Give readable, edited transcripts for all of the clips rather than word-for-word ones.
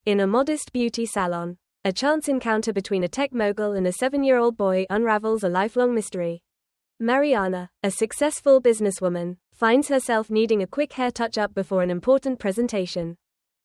In a modest beauty salon, a chance encounter between a tech mogul and a 7-year-old boy unravels a lifelong mystery. Mariana, a successful businesswoman, finds herself needing a quick hair touch-up before an important presentation.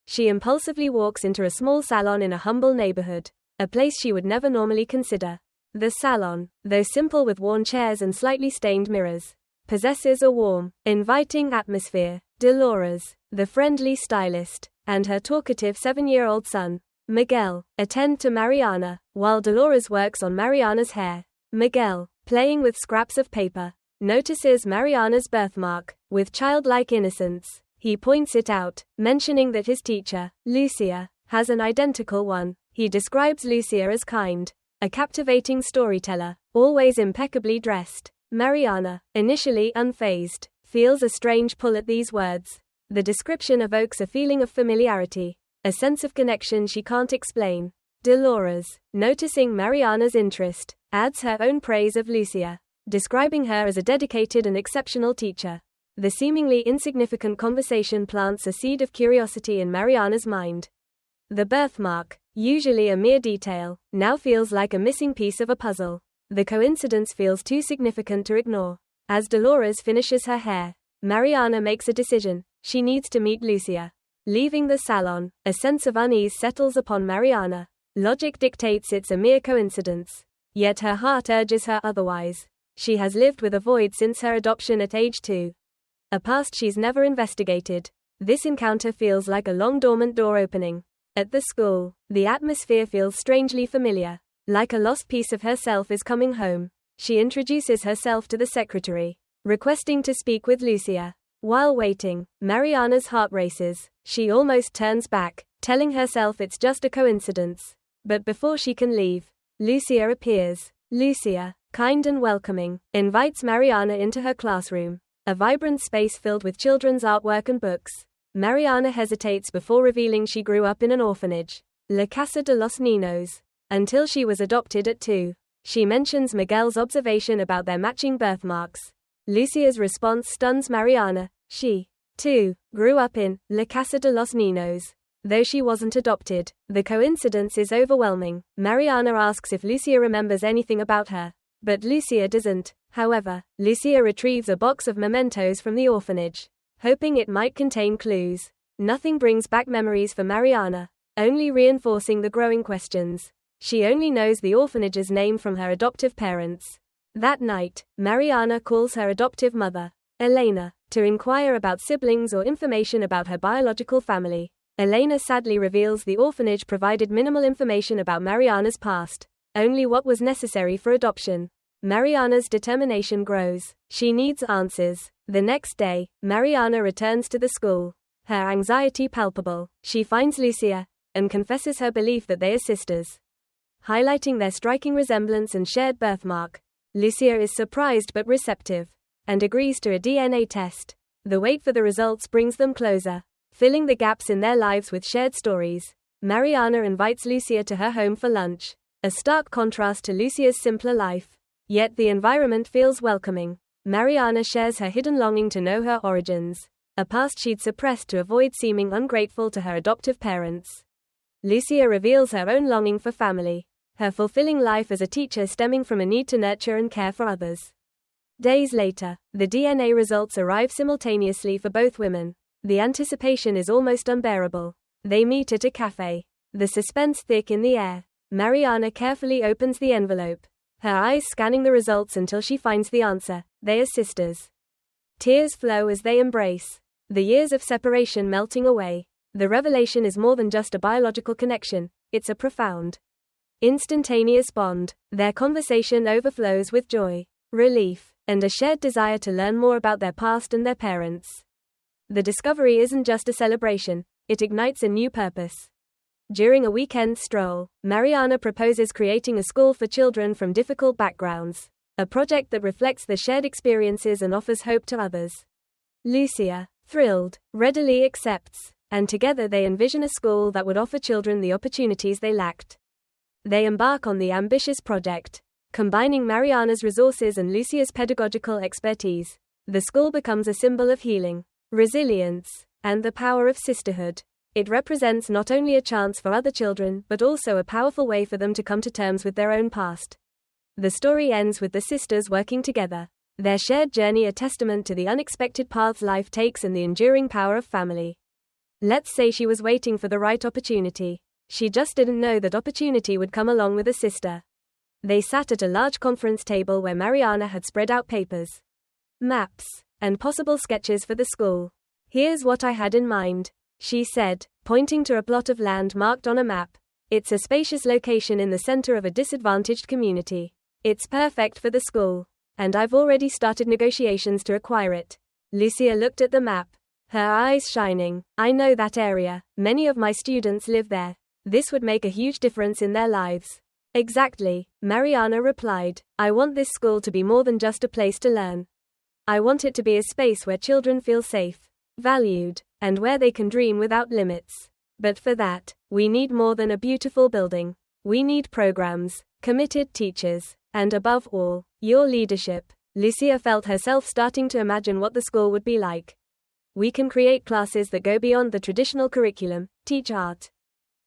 She impulsively walks into a small salon in a humble neighborhood, a place she would never normally consider. The salon, though simple with worn chairs and slightly stained mirrors, possesses a warm, inviting atmosphere. Dolores, the friendly stylist, and her talkative 7-year-old son, Miguel, attend to Mariana, while Dolores works on Mariana's hair. Miguel, playing with scraps of paper, notices Mariana's birthmark. With childlike innocence, he points it out, mentioning that his teacher, Lucia, has an identical one. He describes Lucia as kind, a captivating storyteller, always impeccably dressed. Mariana, initially unfazed, feels a strange pull at these words. The description evokes a feeling of familiarity, a sense of connection she can't explain. Dolores, noticing Mariana's interest, adds her own praise of Lucia, describing her as a dedicated and exceptional teacher. The seemingly insignificant conversation plants a seed of curiosity in Mariana's mind. The birthmark, usually a mere detail, now feels like a missing piece of a puzzle. The coincidence feels too significant to ignore. As Dolores finishes her hair, Mariana makes a decision. She needs to meet Lucia. Leaving the salon, a sense of unease settles upon Mariana. Logic dictates it's a mere coincidence. Yet her heart urges her otherwise. She has lived with a void since her adoption at age 2. A past she's never investigated. This encounter feels like a long dormant door opening. At the school, the atmosphere feels strangely familiar. Like a lost piece of herself is coming home. She introduces herself to the secretary, requesting to speak with Lucia. While waiting, Mariana's heart races. She almost turns back, telling herself it's just a coincidence. But before she can leave, Lucia appears. Lucia, kind and welcoming, invites Mariana into her classroom, a vibrant space filled with children's artwork and books. Mariana hesitates before revealing she grew up in an orphanage, La Casa de los Niños, until she was adopted at 2. She mentions Miguel's observation about their matching birthmarks. Lucia's response stuns Mariana. She, too, grew up in La Casa de los Niños, though she wasn't adopted. The coincidence is overwhelming. Mariana asks if Lucia remembers anything about her, but Lucia doesn't. However, Lucia retrieves a box of mementos from the orphanage, hoping it might contain clues. Nothing brings back memories for Mariana, only reinforcing the growing questions. She only knows the orphanage's name from her adoptive parents. That night, Mariana calls her adoptive mother, Elena, to inquire about siblings or information about her biological family. Elena sadly reveals the orphanage provided minimal information about Mariana's past, only what was necessary for adoption. Mariana's determination grows. She needs answers. The next day, Mariana returns to the school, her anxiety palpable. She finds Lucia, and confesses her belief that they are sisters, highlighting their striking resemblance and shared birthmark. Lucia is surprised but receptive, and agrees to a DNA test. The wait for the results brings them closer, filling the gaps in their lives with shared stories. Mariana invites Lucia to her home for lunch, a stark contrast to Lucia's simpler life. Yet the environment feels welcoming. Mariana shares her hidden longing to know her origins, a past she'd suppressed to avoid seeming ungrateful to her adoptive parents. Lucia reveals her own longing for family, her fulfilling life as a teacher stemming from a need to nurture and care for others. Days later, the DNA results arrive simultaneously for both women. The anticipation is almost unbearable. They meet at a cafe, the suspense thick in the air. Mariana carefully opens the envelope, her eyes scanning the results until she finds the answer. They are sisters. Tears flow as they embrace, the years of separation melting away. The revelation is more than just a biological connection, it's a profound, instantaneous bond. Their conversation overflows with joy, relief, and a shared desire to learn more about their past and their parents. The discovery isn't just a celebration, it ignites a new purpose. During a weekend stroll, Mariana proposes creating a school for children from difficult backgrounds, a project that reflects their shared experiences and offers hope to others. Lucia, thrilled, readily accepts, and together they envision a school that would offer children the opportunities they lacked. They embark on the ambitious project, combining Mariana's resources and Lucia's pedagogical expertise. The school becomes a symbol of healing, resilience, and the power of sisterhood. It represents not only a chance for other children but also a powerful way for them to come to terms with their own past. The story ends with the sisters working together. Their shared journey a testament to the unexpected paths life takes and the enduring power of family. Let's say she was waiting for the right opportunity. She just didn't know that opportunity would come along with a sister. They sat at a large conference table where Mariana had spread out papers, maps, and possible sketches for the school. "Here's what I had in mind," she said, pointing to a plot of land marked on a map. "It's a spacious location in the center of a disadvantaged community. It's perfect for the school. And I've already started negotiations to acquire it." Lucia looked at the map, her eyes shining. "I know that area. Many of my students live there. This would make a huge difference in their lives." "Exactly," Mariana replied. "I want this school to be more than just a place to learn. I want it to be a space where children feel safe, valued, and where they can dream without limits. But for that, we need more than a beautiful building. We need programs, committed teachers, and above all, your leadership." Lucia felt herself starting to imagine what the school would be like. "We can create classes that go beyond the traditional curriculum, teach art,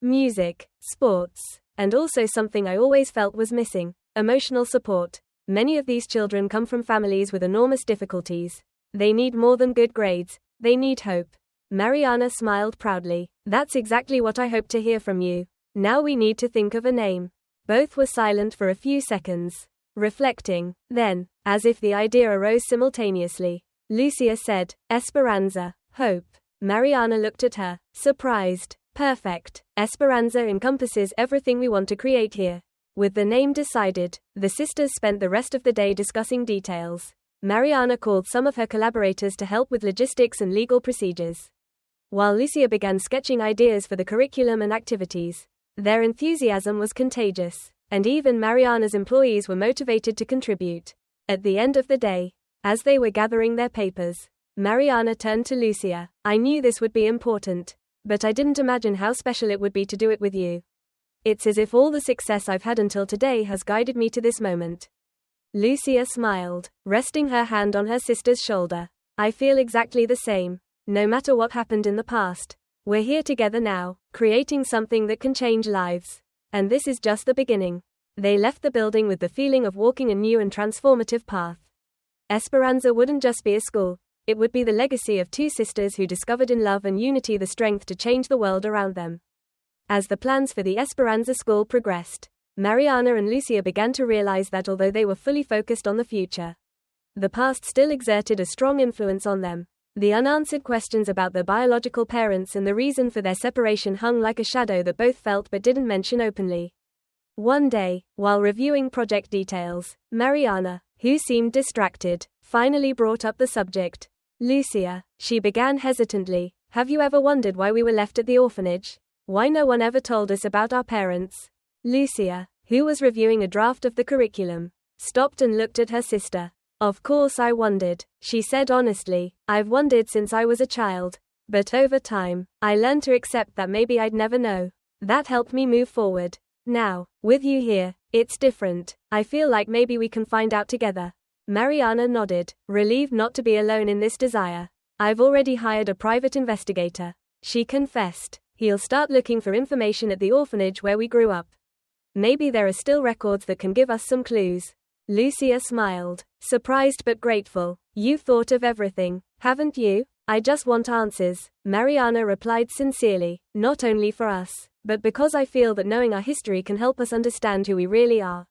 music, sports, and also something I always felt was missing, emotional support. Many of these children come from families with enormous difficulties. They need more than good grades, they need hope." Mariana smiled proudly. "That's exactly what I hoped to hear from you. Now we need to think of a name." Both were silent for a few seconds, reflecting. Then, as if the idea arose simultaneously, Lucia said, "Esperanza, hope." Mariana looked at her, surprised. "Perfect. Esperanza encompasses everything we want to create here." With the name decided, the sisters spent the rest of the day discussing details. Mariana called some of her collaborators to help with logistics and legal procedures, while Lucia began sketching ideas for the curriculum and activities. Their enthusiasm was contagious, and even Mariana's employees were motivated to contribute. At the end of the day, as they were gathering their papers, Mariana turned to Lucia. "I knew this would be important, but I didn't imagine how special it would be to do it with you. It's as if all the success I've had until today has guided me to this moment." Lucia smiled, resting her hand on her sister's shoulder. "I feel exactly the same. No matter what happened in the past, we're here together now, creating something that can change lives. And this is just the beginning." They left the building with the feeling of walking a new and transformative path. Esperanza wouldn't just be a school, it would be the legacy of two sisters who discovered in love and unity the strength to change the world around them. As the plans for the Esperanza school progressed, Mariana and Lucia began to realize that although they were fully focused on the future, the past still exerted a strong influence on them. The unanswered questions about their biological parents and the reason for their separation hung like a shadow that both felt but didn't mention openly. One day, while reviewing project details, Mariana, who seemed distracted, finally brought up the subject. "Lucia," she began hesitantly, "have you ever wondered why we were left at the orphanage? Why no one ever told us about our parents?" Lucia, who was reviewing a draft of the curriculum, stopped and looked at her sister. "Of course I wondered," she said honestly. "I've wondered since I was a child. But over time, I learned to accept that maybe I'd never know. That helped me move forward. Now, with you here, it's different. I feel like maybe we can find out together." Mariana nodded, relieved not to be alone in this desire. "I've already hired a private investigator," she confessed. "He'll start looking for information at the orphanage where we grew up. Maybe there are still records that can give us some clues." Lucia smiled, surprised but grateful. "You've thought of everything, haven't you?" "I just want answers," Mariana replied sincerely, "not only for us, but because I feel that knowing our history can help us understand who we really are."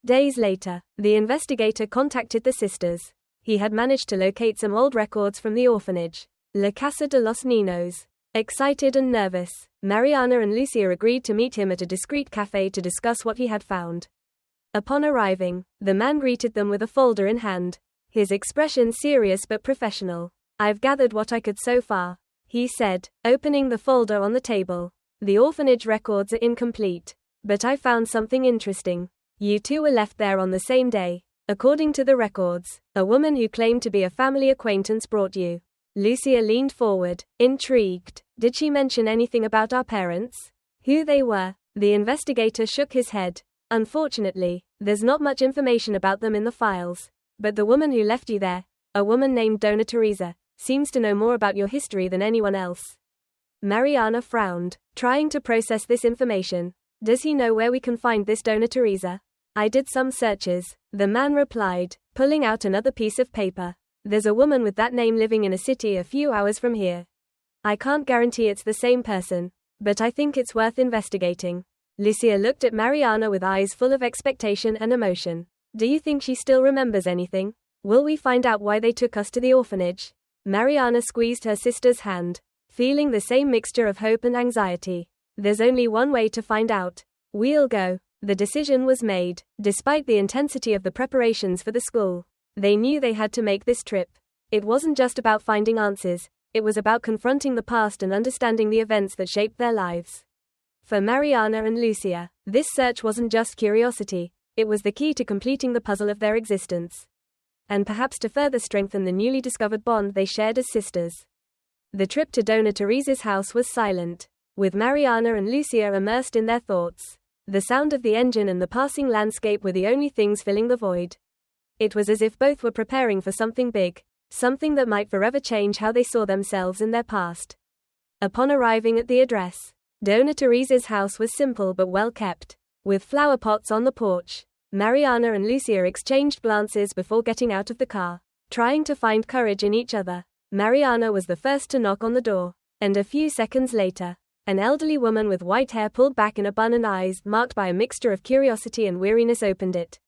Days later, the investigator contacted the sisters. He had managed to locate some old records from the orphanage, La Casa de los Niños. Excited and nervous, Mariana and Lucia agreed to meet him at a discreet cafe to discuss what he had found. Upon arriving, the man greeted them with a folder in hand, his expression serious but professional. "I've gathered what I could so far," he said, opening the folder on the table. "The orphanage records are incomplete, but I found something interesting. You two were left there on the same day. According to the records, a woman who claimed to be a family acquaintance brought you." Lucia leaned forward, intrigued. "Did she mention anything about our parents? Who they were?" The investigator shook his head. "Unfortunately, there's not much information about them in the files. But the woman who left you there, a woman named Dona Teresa, seems to know more about your history than anyone else." Mariana frowned, trying to process this information. Does he know where we can find this Dona Teresa? I did some searches, the man replied, pulling out another piece of paper. There's a woman with that name living in a city a few hours from here. I can't guarantee it's the same person, but I think it's worth investigating. Lucia looked at Mariana with eyes full of expectation and emotion. Do you think she still remembers anything? Will we find out why they took us to the orphanage? Mariana squeezed her sister's hand, feeling the same mixture of hope and anxiety. There's only one way to find out. We'll go. The decision was made, despite the intensity of the preparations for the school. They knew they had to make this trip. It wasn't just about finding answers, it was about confronting the past and understanding the events that shaped their lives. For Mariana and Lucia, this search wasn't just curiosity, it was the key to completing the puzzle of their existence. And perhaps to further strengthen the newly discovered bond they shared as sisters. The trip to Dona Teresa's house was silent, with Mariana and Lucia immersed in their thoughts. The sound of the engine and the passing landscape were the only things filling the void. It was as if both were preparing for something big, something that might forever change how they saw themselves and their past. Upon arriving at the address, Dona Teresa's house was simple but well kept, with flower pots on the porch. Mariana and Lucia exchanged glances before getting out of the car, trying to find courage in each other. Mariana was the first to knock on the door, and a few seconds later, an elderly woman with white hair pulled back in a bun and eyes marked by a mixture of curiosity and weariness opened it.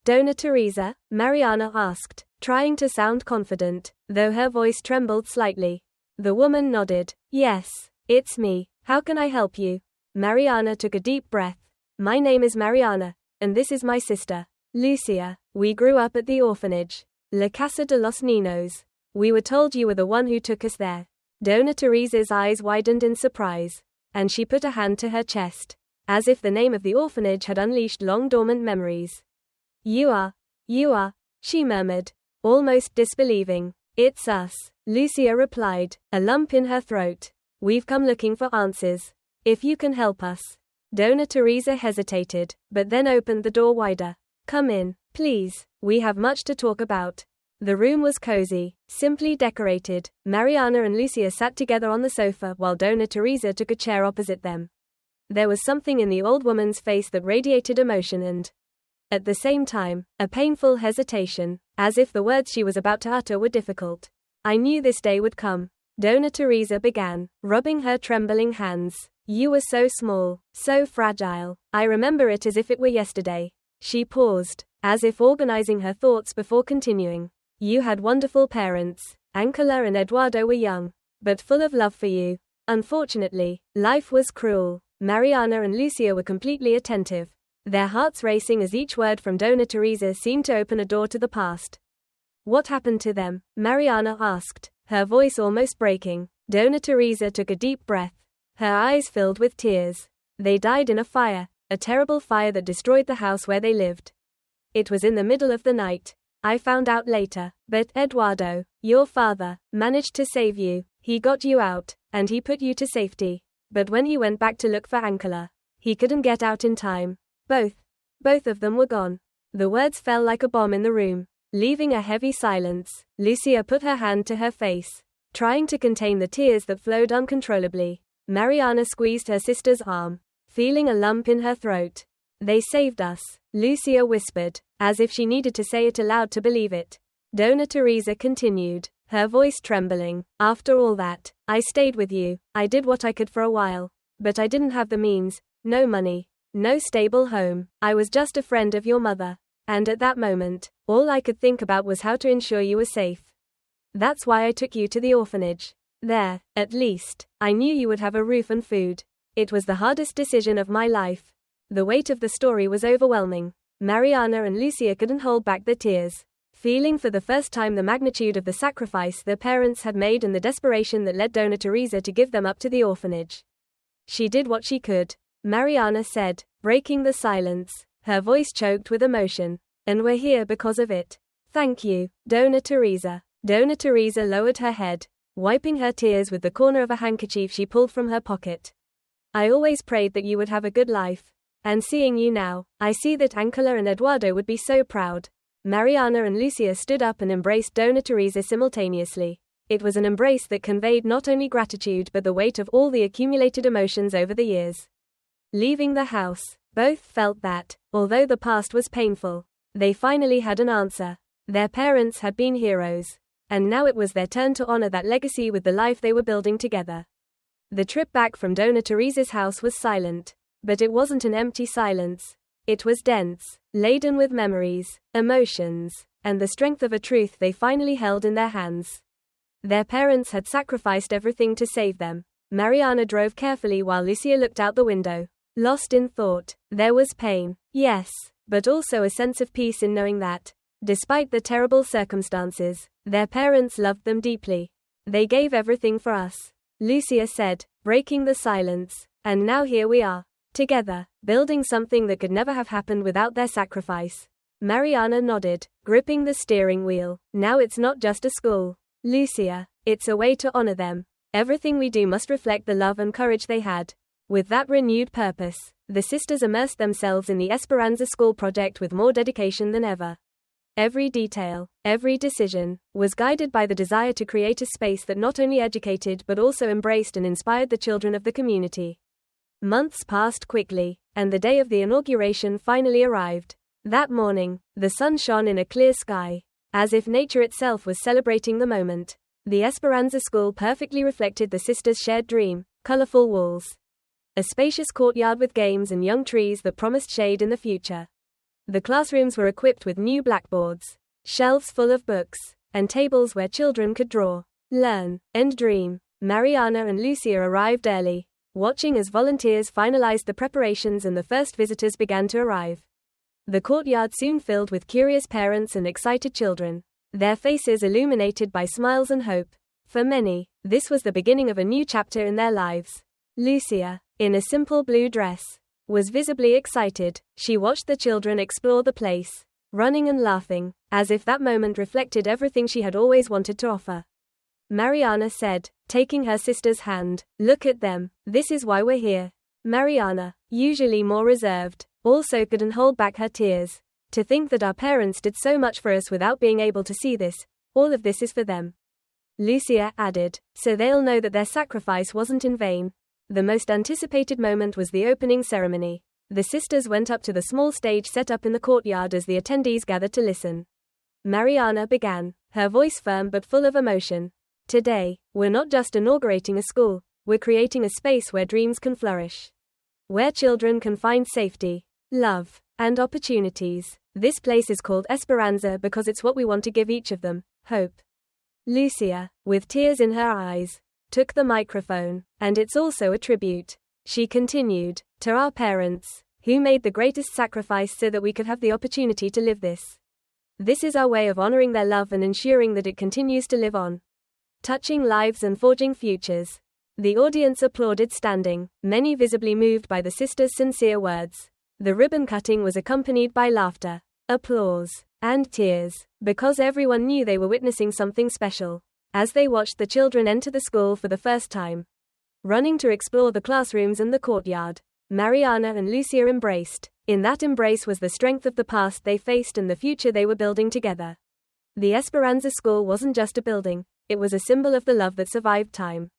Dona Teresa? Mariana asked, trying to sound confident, though her voice trembled slightly. The woman nodded. Yes, it's me. How can I help you? Mariana took a deep breath. My name is Mariana, and this is my sister, Lucia. We grew up at the orphanage, La Casa de los Niños. We were told you were the one who took us there. Dona Teresa's eyes widened in surprise, and she put a hand to her chest, as if the name of the orphanage had unleashed long-dormant memories. You are, she murmured, almost disbelieving. It's us, Lucia replied, a lump in her throat. We've come looking for answers. If you can help us. Dona Teresa hesitated, but then opened the door wider. Come in, please, we have much to talk about. The room was cozy, simply decorated. Mariana and Lucia sat together on the sofa while Dona Teresa took a chair opposite them. There was something in the old woman's face that radiated emotion and, at the same time, a painful hesitation, as if the words she was about to utter were difficult. I knew this day would come. Dona Teresa began, rubbing her trembling hands. You were so small, so fragile. I remember it as if it were yesterday. She paused, as if organizing her thoughts before continuing. You had wonderful parents. Angela and Eduardo were young, but full of love for you. Unfortunately, life was cruel. Mariana and Lucia were completely attentive, their hearts racing as each word from Dona Teresa seemed to open a door to the past. What happened to them? Mariana asked, her voice almost breaking. Dona Teresa took a deep breath, her eyes filled with tears. They died in a fire, a terrible fire that destroyed the house where they lived. It was in the middle of the night. I found out later, but Eduardo, your father, managed to save you. He got you out, and he put you to safety. But when he went back to look for Angela, he couldn't get out in time. Both of them were gone. The words fell like a bomb in the room, leaving a heavy silence. Lucia put her hand to her face, trying to contain the tears that flowed uncontrollably. Mariana squeezed her sister's arm, feeling a lump in her throat. They saved us, Lucia whispered, as if she needed to say it aloud to believe it. Dona Teresa continued, her voice trembling. After all that, I stayed with you. I did what I could for a while. But I didn't have the means, no money, no stable home. I was just a friend of your mother. And at that moment, all I could think about was how to ensure you were safe. That's why I took you to the orphanage. There, at least, I knew you would have a roof and food. It was the hardest decision of my life. The weight of the story was overwhelming. Mariana and Lucia couldn't hold back their tears, feeling for the first time the magnitude of the sacrifice their parents had made and the desperation that led Dona Teresa to give them up to the orphanage. She did what she could, Mariana said, breaking the silence, her voice choked with emotion. And we're here because of it. Thank you, Dona Teresa. Dona Teresa lowered her head, wiping her tears with the corner of a handkerchief she pulled from her pocket. I always prayed that you would have a good life. And seeing you now, I see that Angela and Eduardo would be so proud. Mariana and Lucia stood up and embraced Dona Teresa simultaneously. It was an embrace that conveyed not only gratitude but the weight of all the accumulated emotions over the years. Leaving the house, both felt that, although the past was painful, they finally had an answer. Their parents had been heroes, and now it was their turn to honor that legacy with the life they were building together. The trip back from Dona Teresa's house was silent, but it wasn't an empty silence. It was dense, laden with memories, emotions, and the strength of a truth they finally held in their hands. Their parents had sacrificed everything to save them. Mariana drove carefully while Lucia looked out the window, lost in thought. There was pain, yes, but also a sense of peace in knowing that, despite the terrible circumstances, their parents loved them deeply. They gave everything for us, Lucia said, breaking the silence. And now here we are, together, building something that could never have happened without their sacrifice. Mariana nodded, gripping the steering wheel. Now it's not just a school, Lucia, it's a way to honor them. Everything we do must reflect the love and courage they had. With that renewed purpose, the sisters immersed themselves in the Esperanza School project with more dedication than ever. Every detail, every decision, was guided by the desire to create a space that not only educated but also embraced and inspired the children of the community. Months passed quickly, and the day of the inauguration finally arrived. That morning, the sun shone in a clear sky, as if nature itself was celebrating the moment. The Esperanza School perfectly reflected the sisters' shared dream: colorful walls, a spacious courtyard with games and young trees that promised shade in the future. The classrooms were equipped with new blackboards, shelves full of books, and tables where children could draw, learn, and dream. Mariana and Lucia arrived early, watching as volunteers finalized the preparations and the first visitors began to arrive. The courtyard soon filled with curious parents and excited children, their faces illuminated by smiles and hope. For many, this was the beginning of a new chapter in their lives. Lucia, in a simple blue dress, was visibly excited. She watched the children explore the place, running and laughing, as if that moment reflected everything she had always wanted to offer. Mariana said, taking her sister's hand, "Look at them, this is why we're here." Mariana, usually more reserved, also couldn't hold back her tears. To think that our parents did so much for us without being able to see this, all of this is for them. Lucia added, so they'll know that their sacrifice wasn't in vain. The most anticipated moment was the opening ceremony. The sisters went up to the small stage set up in the courtyard as the attendees gathered to listen. Mariana began, her voice firm but full of emotion. Today, we're not just inaugurating a school, we're creating a space where dreams can flourish, where children can find safety, love, and opportunities. This place is called Esperanza because it's what we want to give each of them: hope. Lucia, with tears in her eyes, took the microphone. And it's also a tribute, she continued, to our parents, who made the greatest sacrifice so that we could have the opportunity to live this. This is our way of honoring their love and ensuring that it continues to live on, touching lives and forging futures. The audience applauded standing, many visibly moved by the sisters' sincere words. The ribbon cutting was accompanied by laughter, applause, and tears, because everyone knew they were witnessing something special. As they watched the children enter the school for the first time, running to explore the classrooms and the courtyard, Mariana and Lucia embraced. In that embrace was the strength of the past they faced and the future they were building together. The Esperanza School wasn't just a building, it was a symbol of the love that survived time,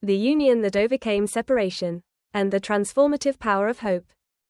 the union that overcame separation, and the transformative power of hope.